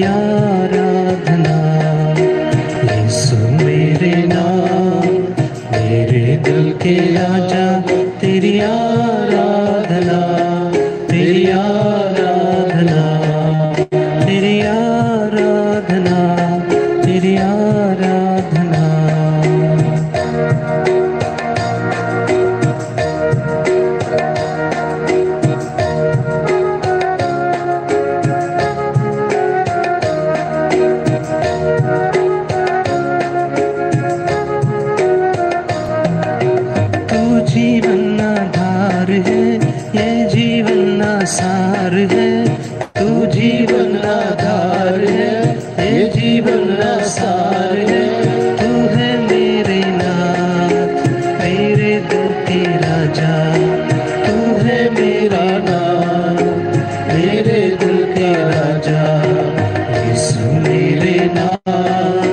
आराधना। यीशु मेरे नाम, मेरे दिल के राजा, तेरी आराधना, तेरी आराधना, तेरी आराधना, तेरी आराधना। जीवन आधार है, ये जीवन आसार है। तू जीवन आधार है, ये जीवन आसार है। तू है मेरे नाथ, मेरे दिल के राजा। तू है मेरा नाथ, मेरे दिल के राजा। यीशु मेरे नाथ,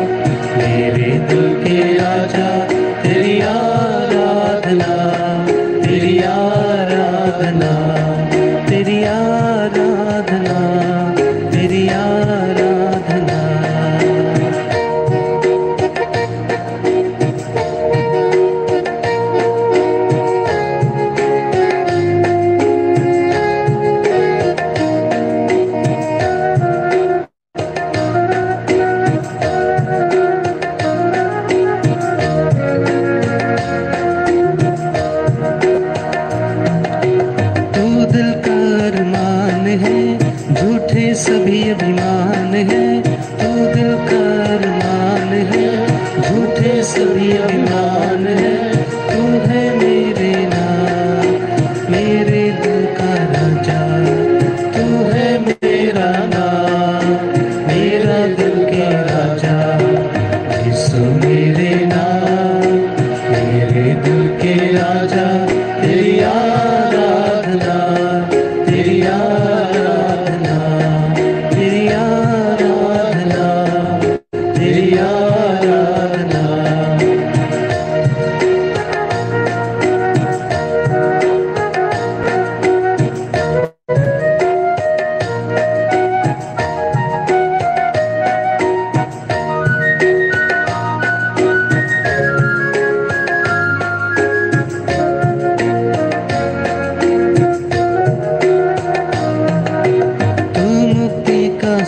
मेरे दिल के राजा, तेरी आराधना, तेरी आराधना, तेरी आराधना, तेरी आराधना। झूठे सभी अभिमान है, तू दिल का अरमान है। झूठे सभी अभिमान है, तू है मेरे नाथ, मेरे दिल का राजा। तू है मेरा नाथ, मेरा दिल का राजा। यीशु मेरे नाथ, मेरे दिल के राजा, तेरी आराधना, तेरी आराधना, तेरी आराधना, तेरी आराधना।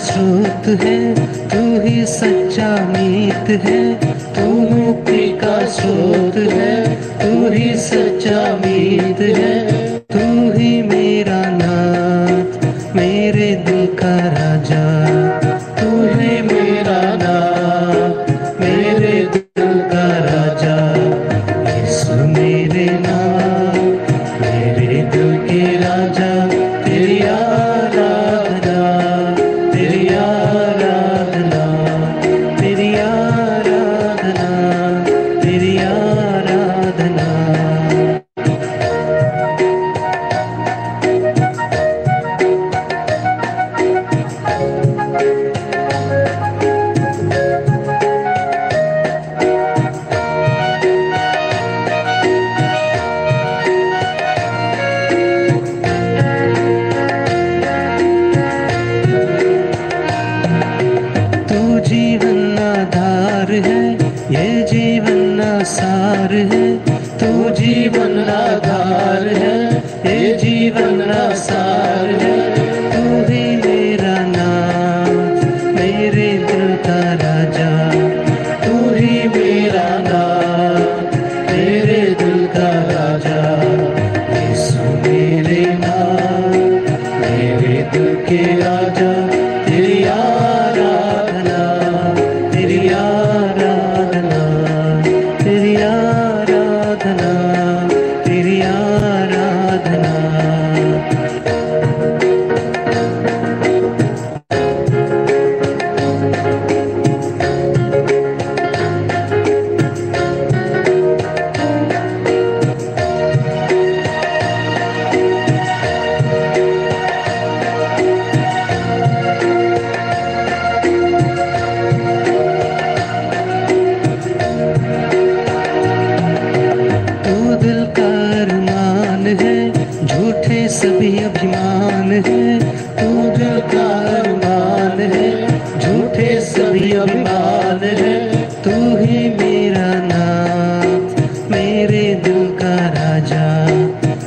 स्रोत है, तू ही सच्चा मीत है। तू मुक्ति का स्रोत है, तू ही सच्चा मीत है। तू ही मेरा नाथ, मेरे दिल का राजा। तू ही मेरा नाथ, मेरे दिल का राजा। यीशु मेरे नाथ, मेरे दिल के राजा, तेरी आराधना, तेरी आराधना, तेरी आराधना, तेरी आराधना। जीवन आधार है, ये जीवन आसार है। तू जीवन आधार है, ये जीवन आसार है। तू ही मेरा नाथ, मेरे दिल का राजा। तू ही मेरा नाथ, मेरे दिल का राजा। यीशु मेरे नाथ, मेरे दिल के राजा, तेरी आराधना, तेरी आराधना, तेरी आराधना, तेरी आराधना। सभी अभिमान है। तू ही मेरा नाथ, मेरे दिल का राजा,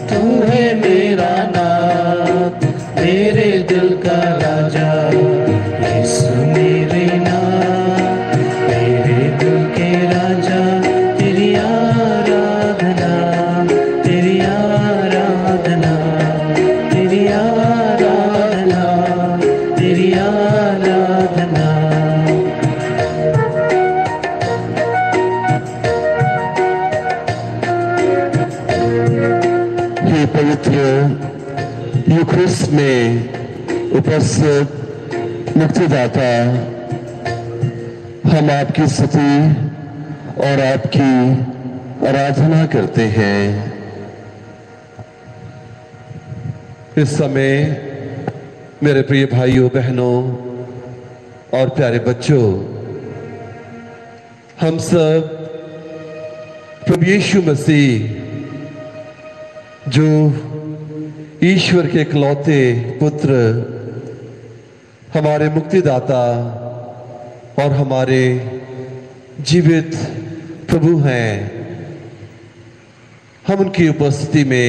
तू है मेरा नाथ, मेरे दिल का राजा। यीशु मेरे नाथ, मेरे दिल के राजा, तेरी आराधना, तेरी आराधना, तेरी आराधना, तेरी आराधना। हे पवित्र यूखरिस्ट में उपस्थित मुक्तिदाता, हम आपकी स्तुति और आपकी आराधना करते हैं। इस समय मेरे प्रिय भाइयों बहनों और प्यारे बच्चों, हम सब प्रभु यीशु मसीह जो ईश्वर के इकलौते पुत्र, हमारे मुक्तिदाता और हमारे जीवित प्रभु हैं, हम उनकी उपस्थिति में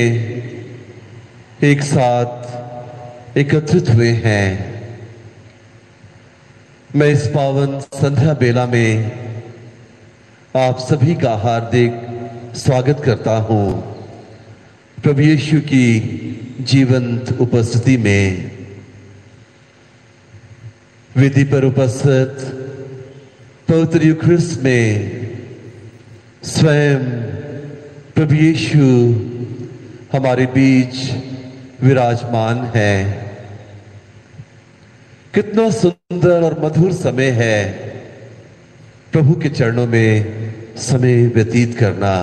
एक साथ एकत्रित हुए हैं। मैं इस पावन संध्या बेला में आप सभी का हार्दिक स्वागत करता हूं प्रभु यीशु की जीवंत उपस्थिति में। वेदी पर उपस्थित पवित्र यूखरिस्ट में स्वयं प्रभु यीशु हमारे बीच विराजमान है। कितना सुंदर और मधुर समय है प्रभु के चरणों में समय व्यतीत करना।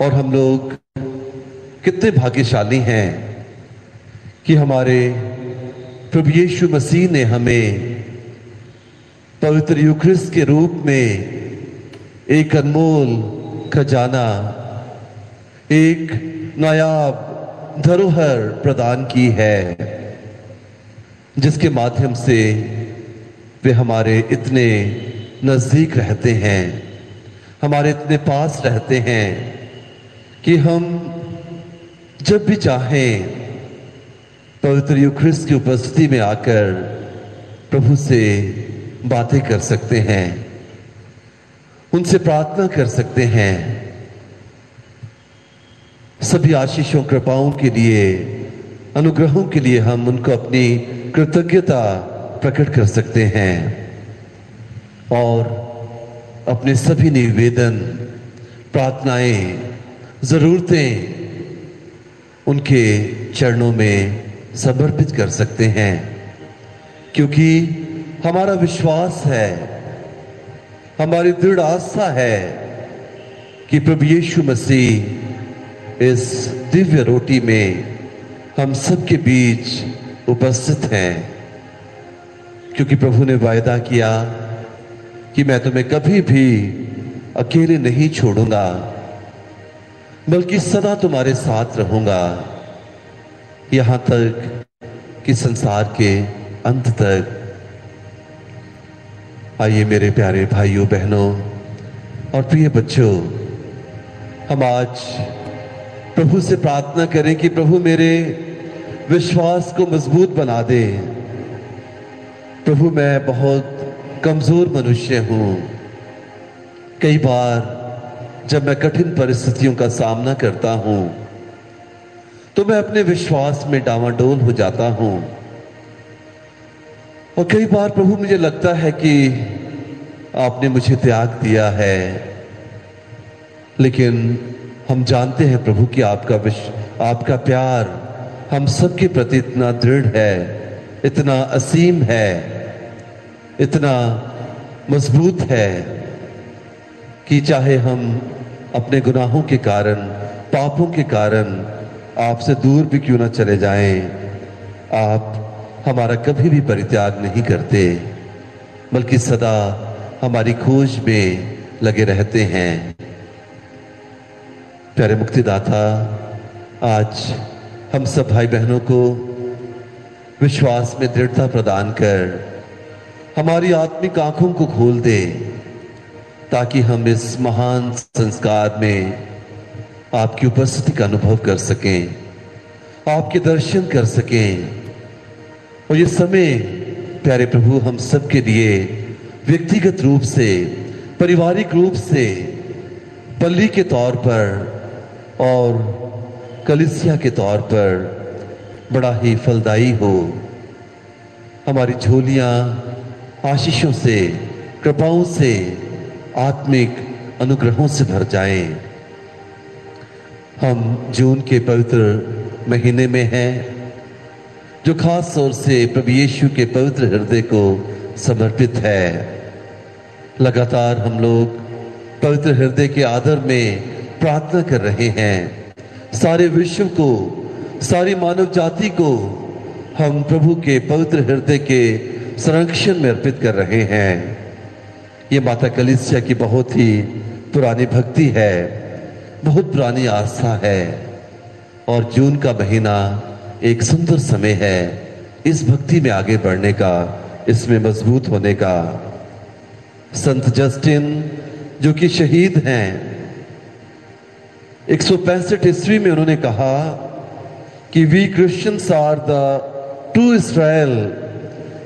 और हम लोग कितने भाग्यशाली हैं कि हमारे प्रभु यीशु मसीह ने हमें पवित्र यूखरिस्ट के रूप में एक अनमोल खजाना, एक नायाब धरोहर प्रदान की है, जिसके माध्यम से वे हमारे इतने नजदीक रहते हैं, हमारे इतने पास रहते हैं कि हम जब भी चाहें पवित्र यूखरिस्ट की उपस्थिति में आकर प्रभु से बातें कर सकते हैं, उनसे प्रार्थना कर सकते हैं। सभी आशीषों कृपाओं के लिए, अनुग्रहों के लिए हम उनको अपनी कृतज्ञता प्रकट कर सकते हैं और अपने सभी निवेदन, प्रार्थनाएं, जरूरतें उनके चरणों में समर्पित कर सकते हैं, क्योंकि हमारा विश्वास है, हमारी दृढ़ आस्था है कि प्रभु यीशु मसीह इस दिव्य रोटी में हम सबके बीच उपस्थित हैं। क्योंकि प्रभु ने वायदा किया कि मैं तुम्हें कभी भी अकेले नहीं छोड़ूंगा, बल्कि सदा तुम्हारे साथ रहूंगा, यहां तक कि संसार के अंत तक। आइए मेरे प्यारे भाइयों बहनों और प्रिय बच्चों, हम आज प्रभु से प्रार्थना करें कि प्रभु मेरे विश्वास को मजबूत बना दे। प्रभु मैं बहुत कमजोर मनुष्य हूं। कई बार जब मैं कठिन परिस्थितियों का सामना करता हूं तो मैं अपने विश्वास में डामाडोल हो जाता हूं, और कई बार प्रभु मुझे लगता है कि आपने मुझे त्याग दिया है। लेकिन हम जानते हैं प्रभु कि आपका प्यार हम सबके प्रति इतना दृढ़ है, इतना असीम है, इतना मजबूत है कि चाहे हम अपने गुनाहों के कारण, पापों के कारण आपसे दूर भी क्यों ना चले जाएं, आप हमारा कभी भी परित्याग नहीं करते, बल्कि सदा हमारी खोज में लगे रहते हैं। प्यारे मुक्तिदाता, आज हम सब भाई बहनों को विश्वास में दृढ़ता प्रदान कर हमारी आत्मिक आंखों को खोल दे, ताकि हम इस महान संस्कार में आपकी उपस्थिति का अनुभव कर सकें, आपके दर्शन कर सकें। और ये समय प्यारे प्रभु हम सबके लिए व्यक्तिगत रूप से, पारिवारिक रूप से, पल्ली के तौर पर और कलीसिया के तौर पर बड़ा ही फलदायी हो। हमारी झोलियां आशीषों से, कृपाओं से, आत्मिक अनुग्रहों से भर जाएं। हम जून के पवित्र महीने में हैं, जो खास तौर से प्रभु यीशु के पवित्र हृदय को समर्पित है। लगातार हम लोग पवित्र हृदय के आदर में प्रार्थना कर रहे हैं। सारे विश्व को, सारी मानव जाति को हम प्रभु के पवित्र हृदय के संरक्षण में अर्पित कर रहे हैं। ये माता कलीसिया की बहुत ही पुरानी भक्ति है, बहुत पुरानी आस्था है, और जून का महीना एक सुंदर समय है इस भक्ति में आगे बढ़ने का, इसमें मजबूत होने का। संत जस्टिन जो कि शहीद हैं, 165 ईस्वी में उन्होंने कहा कि we Christians are the true Israel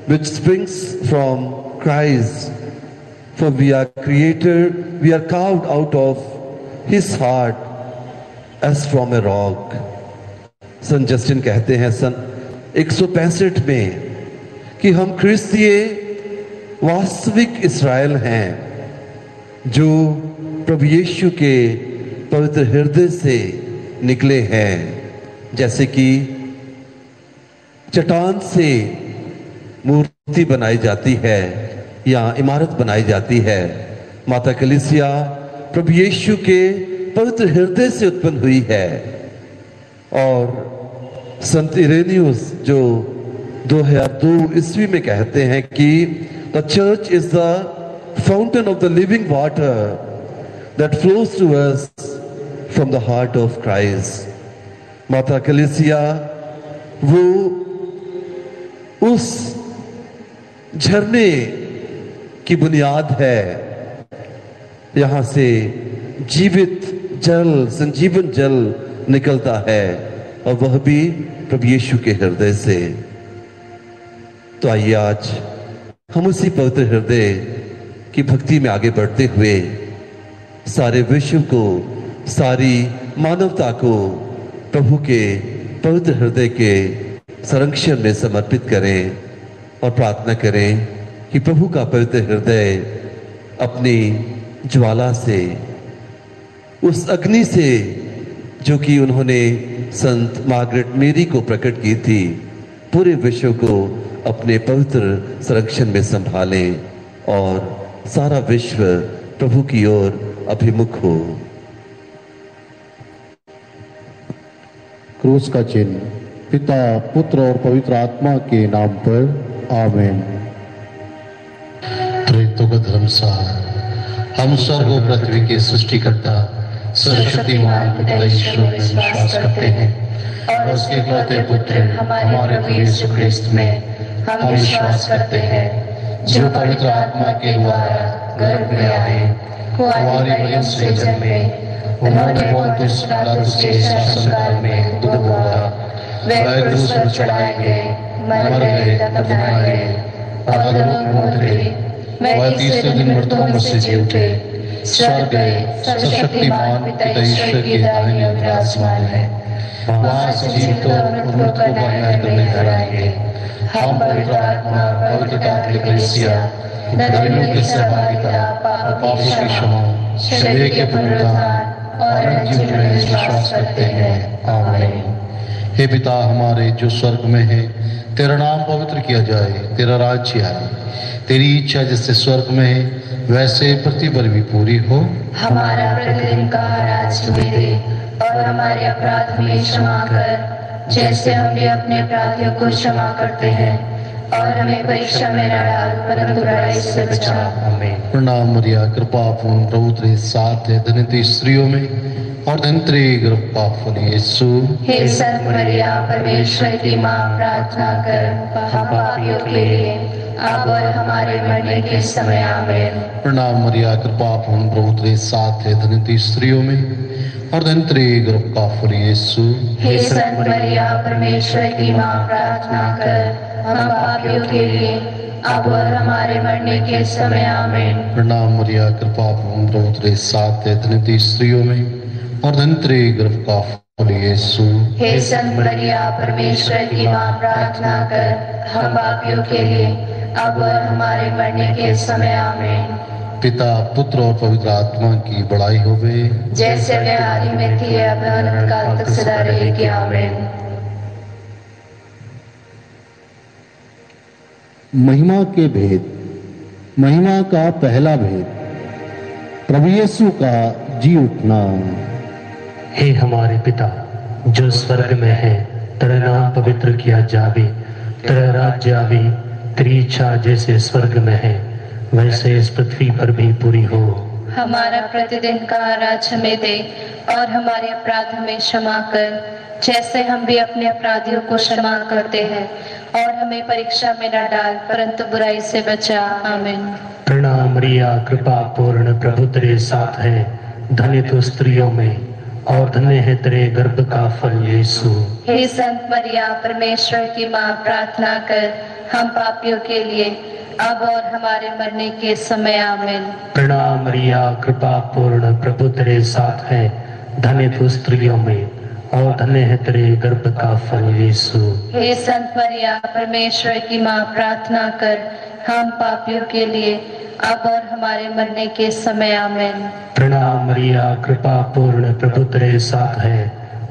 which springs from Christ, for we are created, we are carved out of his heart as from a rock. Sant Justin कहते हैं सन 165 में कि हम क्रिस्तीय वास्तविक इस्राएल हैं, जो प्रभु यीशु के पवित्र हृदय से निकले हैं। जैसे कि चट्टान से मूर्ति बनाई जाती है या इमारत बनाई जाती है, माता कलीसिया प्रभु यीशु के पवित्र हृदय से उत्पन्न हुई है। और संत इरेनियस जो 2002 ईस्वी में कहते हैं कि the church is the fountain of the living water that flows to us from the heart of Christ. माता कलीसिया वो उस झरने की बुनियाद है, यहां से जीवित जल, संजीवन जल निकलता है, और वह भी प्रभु यीशु के हृदय से। तो आइए आज हम उसी पवित्र हृदय की भक्ति में आगे बढ़ते हुए सारे विश्व को, सारी मानवता को प्रभु के पवित्र हृदय के संरक्षण में समर्पित करें और प्रार्थना करें कि प्रभु का पवित्र हृदय अपनी ज्वाला से, उस अग्नि से जो कि उन्होंने संत मार्गरेट मेरी को प्रकट की थी, पूरे विश्व को अपने पवित्र संरक्षण में संभालें और सारा विश्व प्रभु की ओर अभिमुख हो। क्रूस का चिन्ह। पिता, पुत्र और पवित्र आत्मा के नाम पर आमीन। त्रित्व का धर्मसार, हम स्वर्ग और पृथ्वी के सृष्टिकर्ता सर्वशक्तिमान पिता ईश्वर में विश्वास करते हैं और उसके इकलौते पुत्र हमारे प्रभु यीशु ख्रिस्त में हम विश्वास करते हैं, जो पवित्र आत्मा के द्वारा गर्भ में आए, कुंवारी मरियम से जन्मे, उन्होंने पोंतियुस पिलातुस के शासनकाल में दुख भोगा, वह क्रूस पर चढ़ाए गए, मर गए, दफनाए गए, अधोलोक में उतरे, वह तीसरे दिन मृतकों में से जी उठे, स्वर्ग गए, सर्वशक्तिमान पिता ईश्वर के दाहिने ओर विराजमान है, वहां से जीवितों और मृतकों को न्याय करने ठहराएंगे। हम पवित्र आत्मा, पवित्र कैथोलिक कलीसिया, धर्मियों की सहभागिता, पापों की क्षमा, शरीर के पुनरुत्थान और अनंत जीवन में विश्वास करते हैं। आमीन। हे पिता हमारे जो स्वर्ग में है, तेरा नाम पवित्र किया जाए, तेरा राज्य आए, तेरी इच्छा जैसे स्वर्ग में है वैसे पृथ्वी पर भी पूरी हो। हमारा प्रतिदिन का आज हमें दे और हमारे अपराध हमें क्षमा कर, जैसे हम भी अपने अपराधियों को क्षमा करते हैं, और हमें परीक्षा में न डाल परंतु बुराई से बचा। आमीन। प्रणाम मरिया, कृपा पूर्ण प्रभु तेरे साथ है, धन्य स्त्रियों में और धन्य गर्भ का फल यीशु। हे सत मरिया, परमेश्वर की माँ, प्रार्थना कर हम पापियों के लिए अब और हमारे मरने के समय आमीन। प्रणाम मरिया, कृपा पूर्ण प्रभु तेरे साथ है, धन्य तू स्त्रियों में और धन्य तेरे गर्भ का फल यीशु। हे संत मरिया, परमेश्वर की माँ, प्रार्थना कर हम पापियों के लिए अब और हमारे मरने के समय आमीन। प्रणाम मरिया, कृपा पूर्ण प्रभु तेरे साथ है, धन्य तू स्त्रियों में और धन्य तेरे गर्भ का फल यीशु। हे संत मरिया, परमेश्वर की माँ, प्रार्थना कर हम पापियों के लिए अब और हमारे मरने के समय आमीन। पिता, पुत्र और पवित्र आत्मा की बड़ाई होवे, जैसे वे आदि में थी अब अनंत काल तक सदा रहेगी आमीन। महिमा के भेद। महिमा का पहला भेद, प्रभु यीशु का जी उठना। हे हमारे पिता जो स्वर्ग में है, तेरा नाम पवित्र किया जावे, तेरा राज्य आवे, तेरी इच्छा जैसे स्वर्ग में है वैसे इस पृथ्वी पर भी पूरी हो। हमारा प्रतिदिन का अनाज हमें दे और हमारे अपराध हमें क्षमा कर, जैसे हम भी अपने अपराधियों को क्षमा करते हैं, और हमें परीक्षा में न डाल परंतु बुराई से बचा। आमीन। प्रणाम मरिया, कृपा पूर्ण प्रभु तेरे साथ है, धन्य तू स्त्रियों में और धन्य है तेरे गर्भ का फल यीशु। हे संत मरिया, परमेश्वर की माँ, प्रार्थना कर हम पापियों के लिए अब और हमारे मरने के समय आमीन। प्रणाम मरिया, कृपा पूर्ण प्रभु तेरे साथ है, धन्य तू स्त्रियों में और धन्य है तेरे गर्भ का फल यीशु। हे संत मरिया, परमेश्वर की माँ, प्रार्थना कर हम पापियों के लिए अब और हमारे मरने के समय आमीन। प्रणाम मरिया, कृपा पूर्ण प्रभु तेरे साथ है,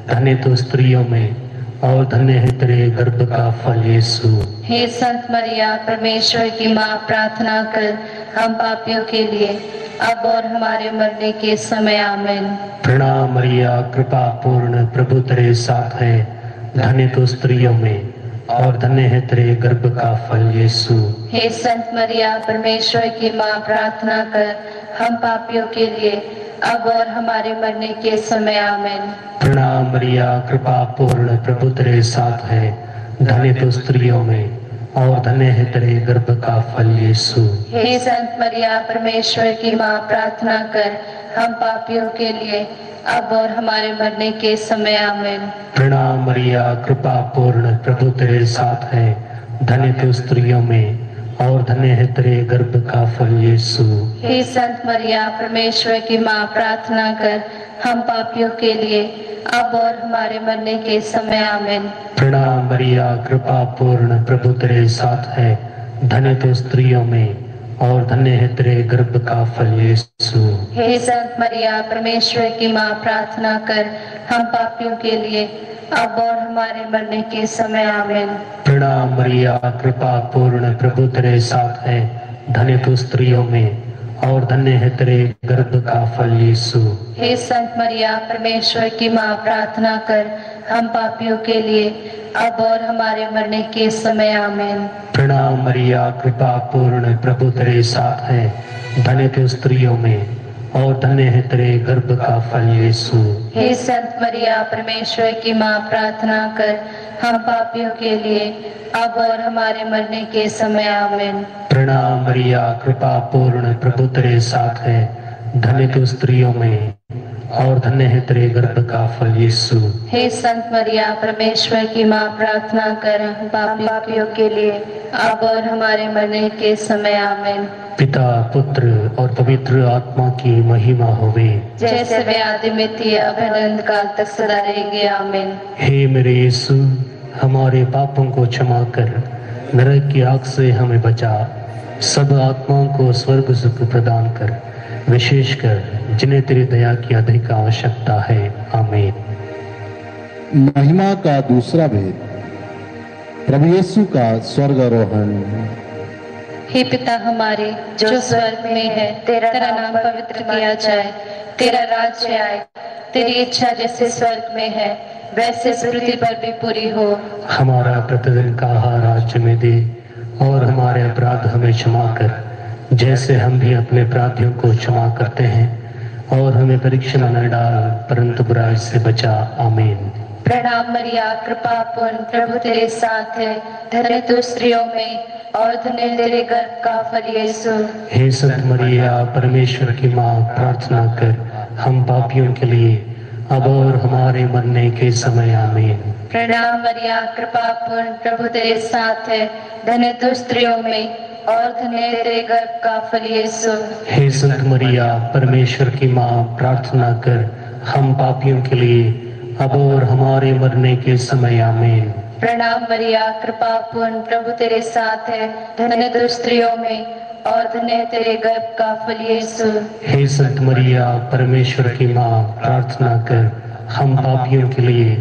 धन्य तू स्त्रियों में और धन्य है तेरे गर्भ का फल यीशु। हे संत मरिया, परमेश्वर की माँ, प्रार्थना कर हम पापियों के लिए अब और हमारे मरने के समय आमीन। प्रणाम मरिया, कृपा पूर्ण प्रभु तेरे साथ है, धन्य तू स्त्रियों में और धन्य है तेरे गर्भ का फल यीशु। हे संत मरिया, परमेश्वर की माँ, प्रार्थना कर हम पापियों के लिए अब और हमारे मरने के समय आमीन। प्रणाम मरिया, कृपा पूर्ण प्रभु तेरे साथ है, धन्य तू स्त्रियों में और धन्य है तेरे गर्भ का फल यीशु। हे संत मरिया, परमेश्वर की माँ, प्रार्थना कर हम पापियों के लिए अब और हमारे मरने के समय आमीन। प्रणाम मरिया, कृपा पूर्ण प्रभु तेरे साथ है, धन्य तू स्त्रियों में और धन्य है तेरे गर्भ का फल यीशु। हे संत मरिया, परमेश्वर की माँ, प्रार्थना कर हम पापियों के लिए अब और हमारे मरने के समय आमीन। प्रणाम मरिया, कृपा पूर्ण प्रभु तेरे साथ है, धन्य तू स्त्रियों में और धन्य है तेरे गर्भ का फल यीशु। हे संत मरिया, परमेश्वर की माँ, प्रार्थना कर हम पापियों के लिए अब और हमारे मरने के समय आमीन। प्रणाम मरिया, कृपा पूर्ण प्रभु तेरे साथ है, धन्य तू स्त्रियों में और धन्य है तेरे गर्भ का फल यीशु। हे संत मरिया, परमेश्वर की माँ, प्रार्थना कर हम पापियों के लिए अब और हमारे मरने के समय आमीन। प्रणाम मरिया, कृपा पूर्ण प्रभु तेरे साथ है, धन्य तू स्त्रियों में और धन्य है तेरे गर्भ का फल यीशु। हे संत मरिया, परमेश्वर की माँ, प्रार्थना कर हम पापियों के लिए अब और हमारे मरने के समय आमीन। प्रणाम मरिया, कृपा पूर्ण प्रभु तेरे साथ है, धन्य तू स्त्रियों में और धन्य है तेरे गर्भ का फल यीशु। हे संत मरिया, परमेश्वर की माँ, प्रार्थना कर हम पापियों के लिए अब और हमारे मरने के समय आमीन। पिता, पुत्र और पवित्र आत्मा की महिमा होवे, जैसे वे आदि में थी अब अनंत काल तक सदा रहेंगे आमीन। हे मेरे यीशु, हमारे पापों को क्षमा कर, नरक की आग से हमें बचा, सब आत्माओं को स्वर्ग सुख प्रदान कर, विशेषकर जिन्हें तेरी दया की अधिक आवश्यकता है। आमीन। महिमा का दूसरा भेद, प्रभु यीशु का स्वर्गारोहण। हे पिता हमारे जो स्वर्ग में है, तेरा नाम पवित्र किया जाए, तेरा राज्य आए, तेरी इच्छा जैसे स्वर्ग में है वैसे इस पृथ्वी पर भी पूरी हो। हमारा प्रतिदिन का आहार आज हमें दे और हमारे अपराध हमें क्षमा कर, जैसे हम भी अपने अपराधियों को क्षमा करते हैं, और हमें परीक्षा में न डाल परंतु बुराई से बचा। आमीन। प्रणाम मरिया, कृपा पूर्ण, प्रभु तेरे साथ है। धन्य तू स्त्रियों में और धन्य तेरे गर्भ का फल यीशु। हे संत मरिया, परमेश्वर की माँ, प्रार्थना कर हम पापियों के लिए अब और हमारे मरने के समय। आमीन। प्रणाम मरिया, कृपा पूर्ण, प्रभु तेरे साथ है। धन्य तू स्त्रियों में और धन्य तेरे गर्भ का फल यीशु। हे संत मरिया, परमेश्वर की माँ, प्रार्थना कर हम पापियों के लिए अब और हमारे मरने के समय। आमीन। प्रणाम मरिया, कृपा पूर्ण, प्रभु तेरे साथ है। धन्य तू स्त्रियों में और धन्य तेरे गर्भ का फल यीशु। हे संत मरिया, परमेश्वर की माँ, प्रार्थना कर हम पापियों के लिए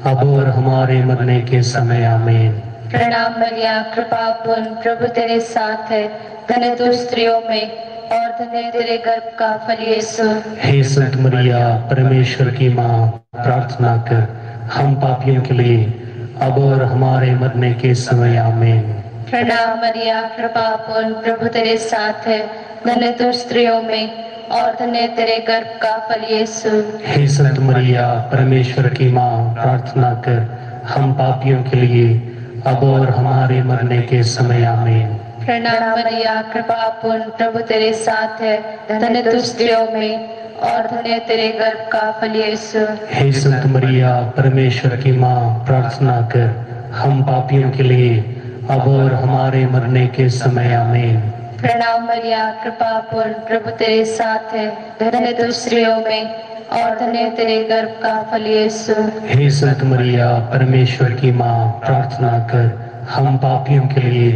अब और हमारे मरने के समय। आमीन। प्रणाम मरिया, कृपा पूर्ण, प्रभु तेरे साथ है। धन्य तू स्त्रियों में और धन्य तेरे गर्भ का फल यीशु। हे संत मरिया, परमेश्वर की माँ, प्रार्थना कर हम पापियों के लिए अब और हमारे मरने के समय। आमीन। प्रणाम मरिया, कृपा पूर्ण, प्रभु तेरे साथ है। धन्य तू स्त्रियों में और धन्य तेरे गर्भ का फल यीशु। हे संत मरिया, परमेश्वर की माँ, प्रार्थना कर हम पापियों के लिए अब और हमारे मरने के समय। आमीन। प्रणाम मरिया, कृपा पूर्ण, प्रभु तेरे साथ है। धन्य तू स्त्रियों में और धन्य तेरे गर्भ का फल यीशु। हे संत मरिया, परमेश्वर की माँ, प्रार्थना कर हम पापियों के लिए अब और हमारे मरने के समय। आमीन। प्रणाम मरिया, कृपा पूर्ण, प्रभु तेरे साथ है। धन्य तू स्त्रियों में और धन्य तेरे गर्भ का फल यीशु। हे संत मरिया, परमेश्वर की माँ, प्रार्थना कर हम पापियों के लिए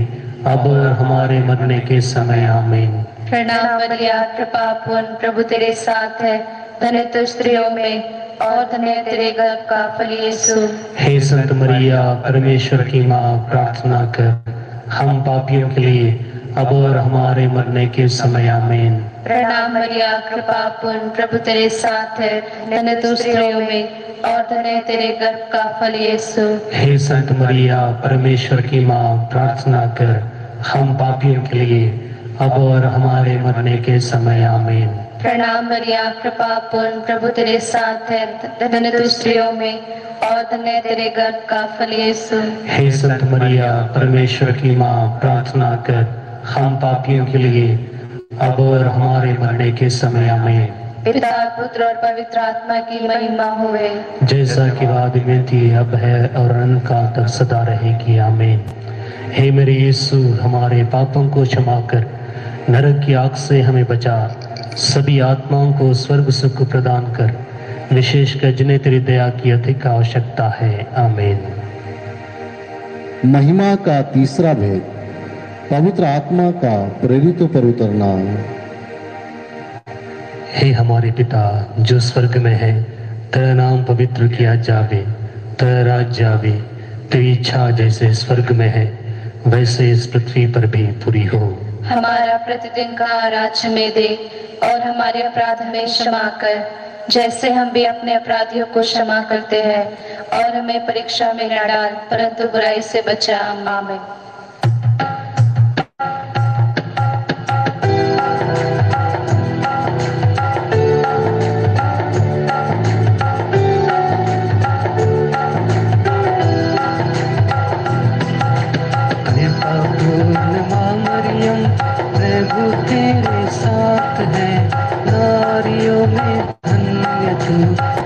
अब और हमारे मरने के समय। आमीन। प्रणाम मरिया, कृपा पूर्ण, प्रभु तेरे साथ है। धन्य तू स्त्रियों में और धन्य तेरे गर्भ का फल यीशु। हे संत मरिया, परमेश्वर की माँ, प्रार्थना कर हम पापियों के लिए अब और हमारे मरने के समय। आमीन। प्रणाम मरिया, कृपा पूर्ण, प्रभु तेरे साथ है। धन्य तू स्त्रियों में और धन्य तेरे गर्भ का फल यीशु। हे संत मरिया, परमेश्वर की माँ, प्रार्थना कर हम पापियों के लिए अब और हमारे मरने के समय। आमीन। प्रणाम मरिया, कृपा पूर्ण, प्रभु तेरे साथ है। धन्य तू स्त्रियों में और धन्य तेरे गर्भ का फल यीशु। हे संत मरिया, परमेश्वर की माँ, प्रार्थना कर हम पापियों के लिए अब और हमारे मरने के समय। आमीन। पिता, पुत्र और पवित्र आत्मा की महिमा होवे। जैसा कि वाद में थी, अब है और अनंतकाल तक सदा रहेगी। आमीन। हे मेरे यीशु, हमारे पापों को क्षमा कर नरक की आग से हमें बचा, सभी आत्माओं को स्वर्ग सुख प्रदान कर, विशेषकर जिन्हें तेरी दया की अधिक आवश्यकता है। आमीन। महिमा का तीसरा भेद, पवित्र आत्मा का प्रेरितों पर उतरना। हे हमारे पिता जो स्वर्ग में है, तेरा नाम पवित्र किया जावे, तेरा राज्य आवे, तेरी इच्छा जैसे स्वर्ग में है वैसे इस पृथ्वी पर भी पूरी हो। हमारा प्रतिदिन का आहार हमें दे और हमारे अपराध हमें क्षमा कर, जैसे हम भी अपने अपराधियों को क्षमा करते हैं, और हमें परीक्षा में न डाल परंतु बुराई से बचा। आमीन। प्रभु तेरे साथ है, नारियों में धन्य तू,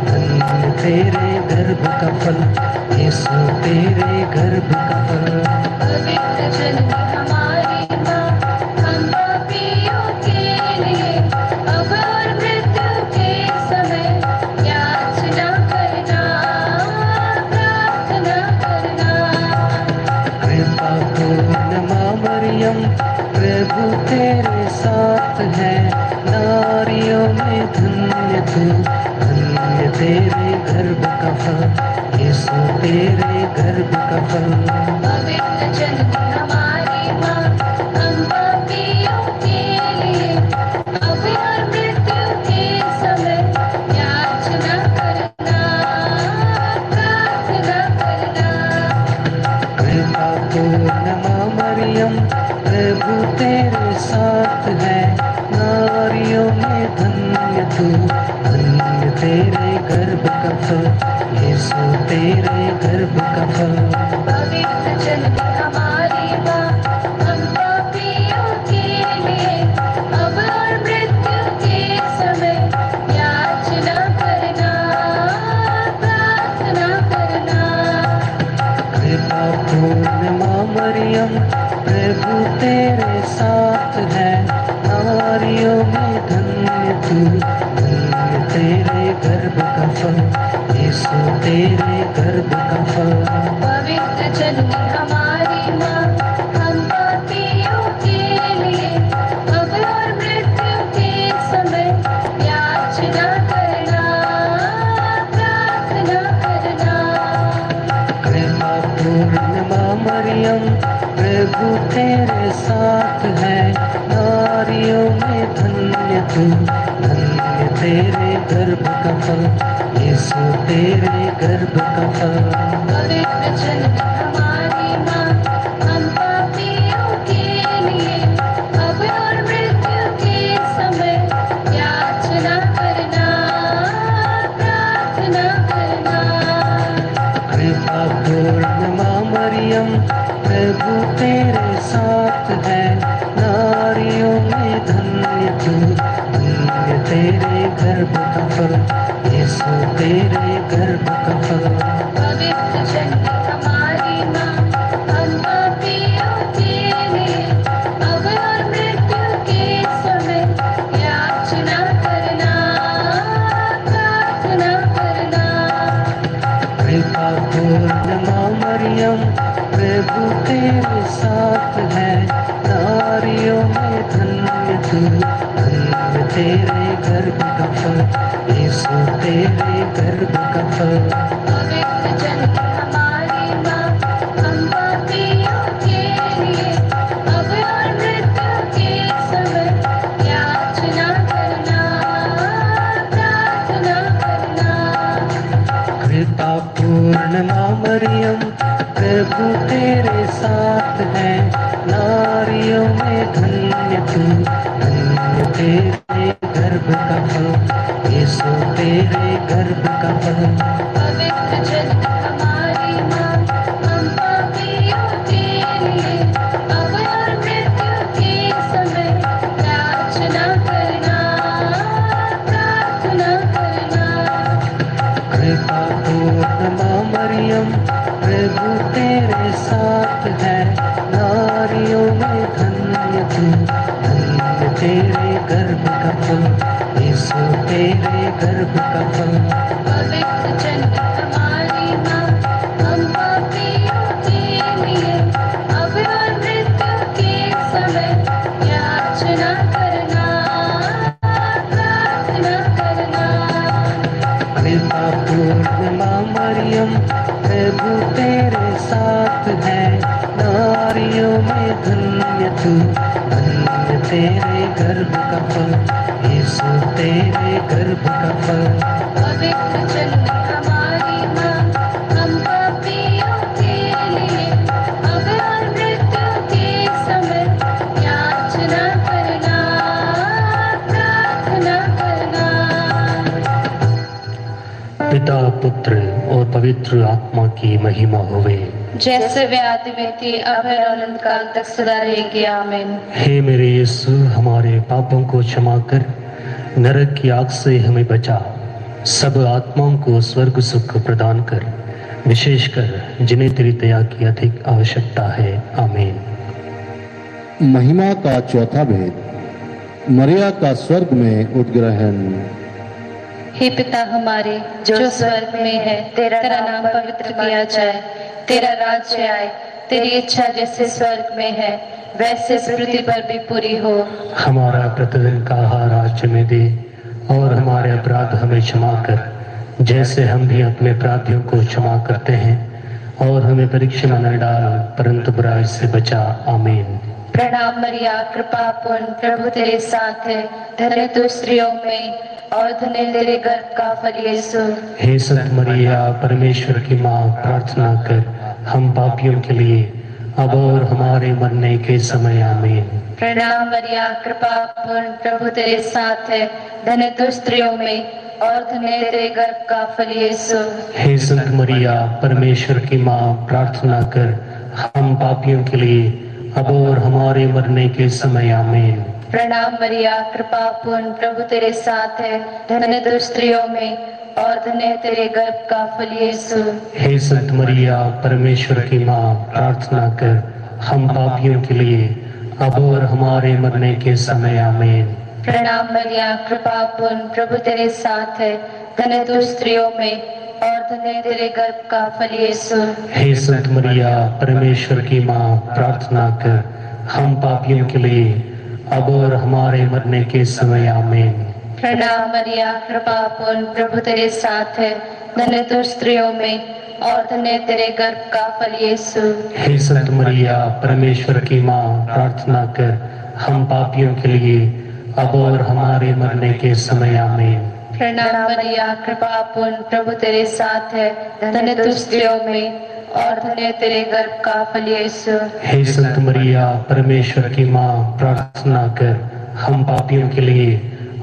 धन्य तेरे गर्भ का फल, यीशु तेरे गर्भ का फल। पवित्र जननी हमारी माँ, हम पापियों के लिए अब और मृत्यु के समय याचना करना, प्रार्थना करना। कृपा पूर्ण माँ मरियम, प्रभु तेरे साथ है, नारियों में धन्य तू, धन्य तेरे गर्भ का फल, यीशु तेरे गर्भ का फल। पवित्र जननी हमारी माँ, हम पापियों के लिए अब और मृत्यु के समय याचना करना, प्रार्थना करना। कृपा पूर्ण माँ मरियम, प्रभु तेरे साथ है, नारियों में धन्य तू, धन्य तेरे गर्भ का फल, यीशु तेरे गर्भ का फल। पवित्र जननी हमारी माँ, हम पापियों के लिए अब और मृत्यु के समय याचना करना, प्रार्थना करना। कृपा पूर्ण माँ मरियम, प्रभु तेरे साथ है, नारियों में धन्य तू, धन्य तेरे गर्भ का फल, यीशु तेरे गर्भ का फल। पवित्र जननी हमारी माँ, हम पापियों के लिए अब और मृत्यु के समय याचना करना, प्रार्थना करना। कृपा पूर्ण माँ मरियम, प्रभु तेरे साथ है, नारियों में धन्य तू, धन्य तेरे गर्भ का फल, यीशु तेरे गर्भ का फल। पवित्र जननी हमारी माँ, हम पापियों के लिए अब और मृत्यु के समय याचना करना, प्रार्थना करना। कृपा पूर्ण माँ मरियम, प्रभु तेरे साथ है, नारियों में धन्य तू, धन्य तेरे गर्भ का फल, यीशु तेरे गर्भ का फल। पवित्र जननी हमारी माँ, हम पापियों के लिए अब और मृत्यु के समय याचना करना, प्रार्थना करना। कृपा पूर्ण माँ मरियम, प्रभु तेरे साथ है, नारियों में धन्य तू, धन्य तेरे गर्भ का फल, यीशु तेरे गर्भ का फल। पवित्र जननी हमारी माँ, हम पापियों के लिए अब और मृत्यु के समय याचना करना, प्रार्थना करना। कृपा पूर्ण माँ मरियम, प्रभु तेरे साथ है, नारियों में धन्य तू, धन्य तेरे गर्भ का फल, यीशु तेरे गर्भ का फल। पवित्र जननी हमारी माँ, हम पापियों के लिए अब और मृत्यु के समय याचना करना, प्रार्थना करना। कृपा पूर्ण माँ मरियम, प्रभु तेरे साथ है, नारियों में धन्य तू, धन्य तेरे गर्भ का फल, यीशु तेरे गर्भ का फल। पवित्र जननी हमारी माँ, हम पापियों के लिए अब और मृत्यु के समय याचना करना, प्रार्थना करना। कृपा पूर्ण माँ मरियम, प्रभु तेरे साथ है, नारियों में धन्य तू, धन्य तेरे गर्भ का फल, यीशु तेरे गर्भ का फल। पवित्र जननी हमारी माँ, हम पापियों के लिए अब और मृत्यु के समय याचना करना, प्रार्थना करना। पिता, पुत्र और पवित्र आत्मा की महिमा होवे, जैसे वे आदि में थी अब और अनंत काल तक सदा रहेगी, आमीन। हे मेरे यीशु, हमारे पापों को क्षमा कर, नरक की आग से हमें बचा, सब आत्माओं को स्वर्ग सुख प्रदान कर, विशेषकर जिन्हें तेरी दया की अधिक आवश्यकता है, आमीन। महिमा का चौथा भेद, मरिया का स्वर्ग में उद्ग्रहण। हे पिता हमारे जो स्वर्ग में है, तेरा नाम पवित्र किया जाए, तेरा राज्य आए, तेरी इच्छा जैसे स्वर्ग में है वैसे पृथ्वी पर भी पूरी हो। हमारा प्रतिदिन का आहार आज हमें दे, और हमारे अपराध हमें क्षमा कर, जैसे हम भी अपने अपराधियों को क्षमा करते हैं, और हमें परीक्षा में न डाल, परंतु बुराई से बचा, आमीन। प्रणाम मरिया, कृपा पूर्ण, प्रभु तेरे साथ है, धन्य तू स्त्रियों में और धन्य तेरे गर्भ का फल यीशु। हे सत मरिया, परमेश्वर की माँ, प्रार्थना कर हम पापियों के लिए अब और हमारे मरने के समय, आमीन। प्रणाम मरिया, कृपा पूर्ण, प्रभु तेरे साथ है, धन्य तू स्त्रियों में और धन्य तेरे गर्भ का फल यीशु। हे संत मरिया परमेश्वर की माँ, प्रार्थना कर हम पापियों के लिए अब और हमारे मरने के समय आमीन। प्रणाम मरिया, कृपा पूर्ण, प्रभु तेरे साथ है, धन्य तू स्त्रियों में और धन्य तेरे गर्भ का फल यीशु। हे संत मरिया परमेश्वर की माँ, प्रार्थना कर हम पापियों के लिए अब और हमारे मरने के समय आमीन। प्रणाम मरिया, कृपा पूर्ण, प्रभु तेरे साथ है, धन्य तू स्त्रियों में और धन्य तेरे गर्भ का फल यीशु। हे संत मरिया परमेश्वर की माँ, प्रार्थना कर हम पापियों के लिए अब और हमारे मरने के समय आमीन। प्रणाम मरिया, कृपा पूर्ण, प्रभु तेरे साथ है, धन्य तू स्त्रियों में और धन्य तेरे गर्भ का फल यीशु। हे संत मरिया परमेश्वर की माँ, प्रार्थना कर हम पापियों के लिए अब और हमारे मरने के समय आमीन। प्रणाम मरिया, कृपा पूर्ण, प्रभु तेरे साथ है, धन्य तू स्त्रियों में और धन्य तेरे गर्भ का फल यीशु। हे संत मरिया परमेश्वर की माँ, प्रार्थना कर हम पापियों के लिए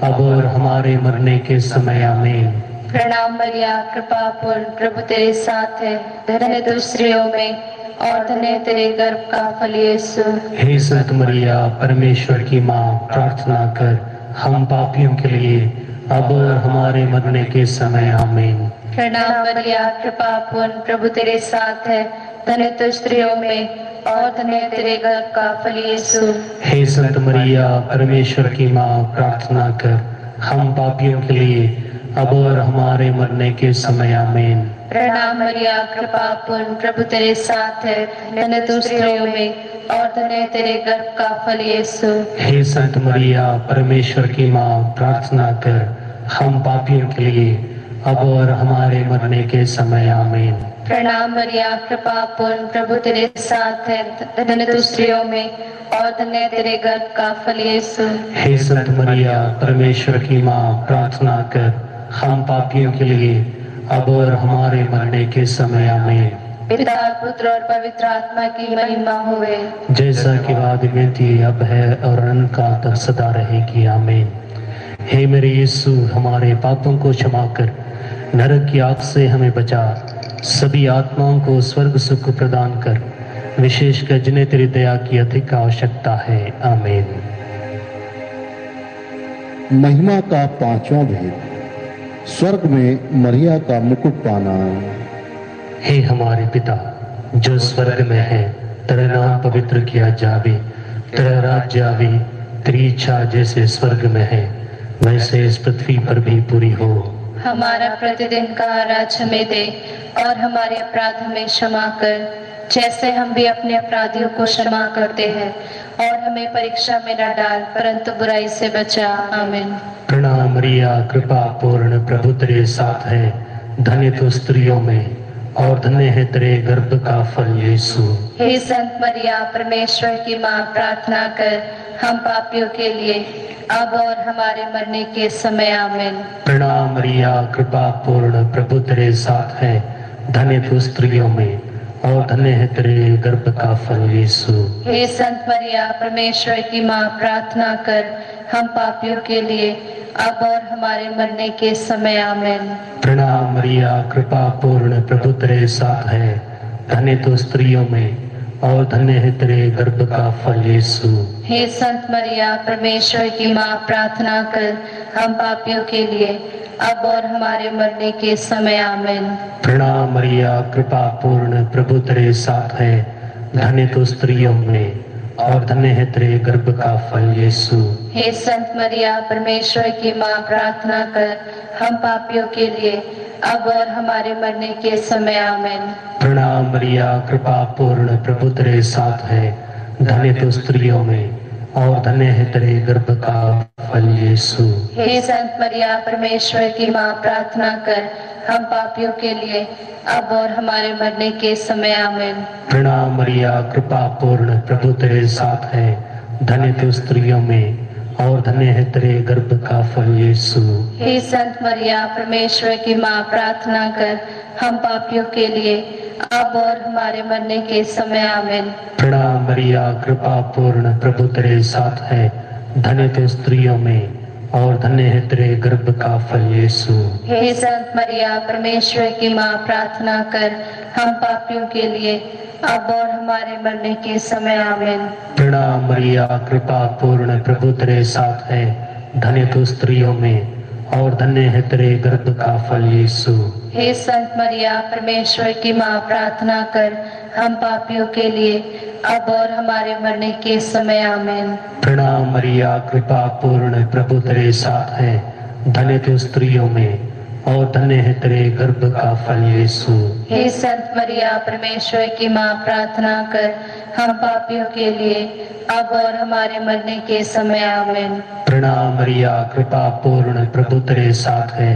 अब और हमारे मरने के समय आमीन। प्रणाम मरिया, कृपा पूर्ण, प्रभु तेरे साथ है, धन्य तू स्त्रियों में और धन्य तेरे गर्भ का फल यीशु। हे संत मरिया परमेश्वर की माँ, प्रार्थना कर हम पापियों के लिए अब और हमारे मरने के समय आमीन। प्रणाम मरिया, कृपा पूर्ण, प्रभु तेरे साथ है, धन्य तू स्त्रियों में और धन्य तेरे गर्भ का फल यीशु। हे संत मरिया परमेश्वर की माँ, प्रार्थना कर हम पापियों के लिए अब और हमारे मरने के समय आमीन। प्रणाम मरिया, कृपा पूर्ण, प्रभु तेरे साथ है, धन्य तू स्त्रियों में और धन्य तेरे गर्भ का फल यीशु। हे संत मरिया परमेश्वर की माँ, प्रार्थना कर हम पापियों के लिए अब और हमारे मरने के समय आमीन। प्रणाम मरिया, कृपा पूर्ण, प्रभु तेरे साथ है, धन्य तू स्त्रियों में और धन्य तेरे गर्भ का फल यीशु। हे संत मरिया परमेश्वर की माँ, प्रार्थना कर हम पापियों के लिए अब और हमारे मरने के समय आमीन। पिता, पुत्र और पवित्र आत्मा की महिमा होवे, जैसा कि आदि में थी, अब है और अनंत काल तक सदा रहेगी आमीन। हे मेरे यीशु, हमारे पापों को क्षमा कर नरक की आग से हमें बचा, सभी आत्माओं को स्वर्ग सुख प्रदान कर, विशेषकर जिन्हें तेरी दया की अधिक आवश्यकता है आमीन। महिमा का पांचवा भेद, स्वर्ग में मरिया का मुकुट पाना। हे हमारे पिता जो स्वर्ग में है, तेरा नाम पवित्र किया जावे, तेरा राज्य आवे, तेरी इच्छा जैसे स्वर्ग में है वैसे इस पृथ्वी पर भी पूरी हो। हमारा प्रतिदिन का आहार हमें दे और हमारे अपराध हमें क्षमा कर, जैसे हम भी अपने अपराधियों को क्षमा करते हैं, और हमें परीक्षा में न डाल परंतु बुराई से बचा। आमीन। प्रणाम मरिया, कृपा पूर्ण, प्रभु तेरे साथ है, धन्य तू स्त्रियों में और धन्य है तेरे गर्भ का फल यीशु। हे संत मरिया परमेश्वर की माँ, प्रार्थना कर हम पापियों के लिए अब और हमारे मरने के समय। आमीन। प्रणाम मरिया, कृपा पूर्ण, प्रभु तेरे साथ है, धन्य तू स्त्रियों में और धन्य है तेरे गर्भ का फल यीशु। हे संत मरिया परमेश्वर की माँ, प्रार्थना कर हम पापियों के लिए अब और हमारे मरने के समय। आमीन। प्रणाम मरिया, कृपा पूर्ण, प्रभु तेरे साथ है, धन्य तू स्त्रियों में और धन्य है तेरे गर्भ का फल यीशु। हे संत मरिया परमेश्वर की माँ, प्रार्थना कर हम पापियों के लिए अब और हमारे मरने के समय। आमीन। प्रणाम मरिया, कृपा पूर्ण, प्रभु तेरे साथ है, धन्य तू स्त्रियों में और धन्य है तेरे गर्भ का फल यीशु। हे संत मरिया परमेश्वर की माँ, प्रार्थना कर हम पापियों के लिए अब और हमारे मरने के समय। आमीन। प्रणाम मरिया, कृपा पूर्ण, प्रभु तेरे साथ है, धन्य तू स्त्रियों में और धन्य है तेरे गर्भ का फल यीशु। हे संत मरिया परमेश्वर की माँ, प्रार्थना कर हम पापियों के लिए अब और हमारे मरने के समय। आमीन। प्रणाम मरिया, कृपा पूर्ण, प्रभु तेरे साथ है, धन्य तू स्त्रियों में और धन्य है तेरे गर्भ का फल यीशु। हे संत मरिया परमेश्वर की माँ, प्रार्थना कर हम पापियों के लिए अब और हमारे मरने के समय। आमीन। प्रणाम मरिया, कृपा पूर्ण, प्रभु तेरे साथ है, धन्य तू स्त्रियों में और धन्य है तेरे गर्भ का फल यीशु। हे संत मरिया परमेश्वर की माँ, प्रार्थना कर हम पापियों के लिए अब और हमारे मरने के समय आमीन। प्रणाम मरिया, कृपा पूर्ण, प्रभु तेरे साथ है, धन्य तू स्त्रियों में और धन्य है तेरे गर्भ का फल यीशु। हे संत मरिया परमेश्वर की माँ, प्रार्थना कर हम पापियों के लिए अब और हमारे मरने के समय आमीन। प्रणाम मरिया, कृपा पूर्ण, प्रभु तेरे साथ है, धन्य तू स्त्रियों में और धन्य है तेरे गर्भ का फल यीशु। हे संत मरिया परमेश्वर की माँ, प्रार्थना कर हम पापियों के लिए अब और हमारे मरने के समय आमीन। प्रणाम मरिया, कृपा पूर्ण, प्रभु तेरे साथ है,